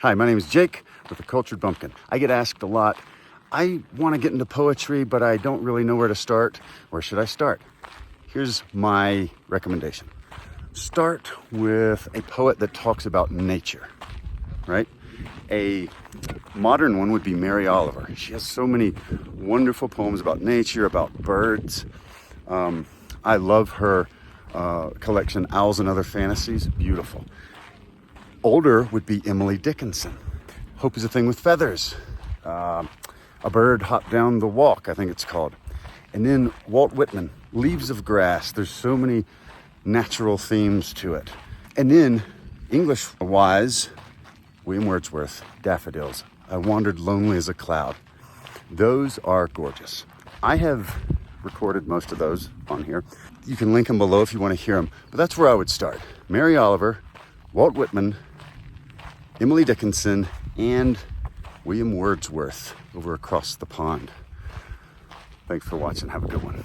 Hi, my name is Jake with the Cultured Bumpkin. I get asked a lot, I want to get into poetry, but I don't really know where to start. Where should I start? Here's my recommendation. Start with a poet that talks about nature, right? A modern one would be Mary Oliver. She has so many wonderful poems about nature, about birds. I love her collection, Owls and Other Fantasies. Beautiful. Older would be Emily Dickinson. Hope is a Thing with Feathers. A Bird Hopped Down the Walk, I think it's called. And then Walt Whitman, Leaves of Grass. There's so many natural themes to it. And then English-wise, William Wordsworth, Daffodils. I Wandered Lonely as a Cloud. Those are gorgeous. I have recorded most of those on here. You can link them below if you want to hear them. But that's where I would start. Mary Oliver, Walt Whitman, Emily Dickinson, and William Wordsworth over across the pond. Thanks for watching. Have a good one.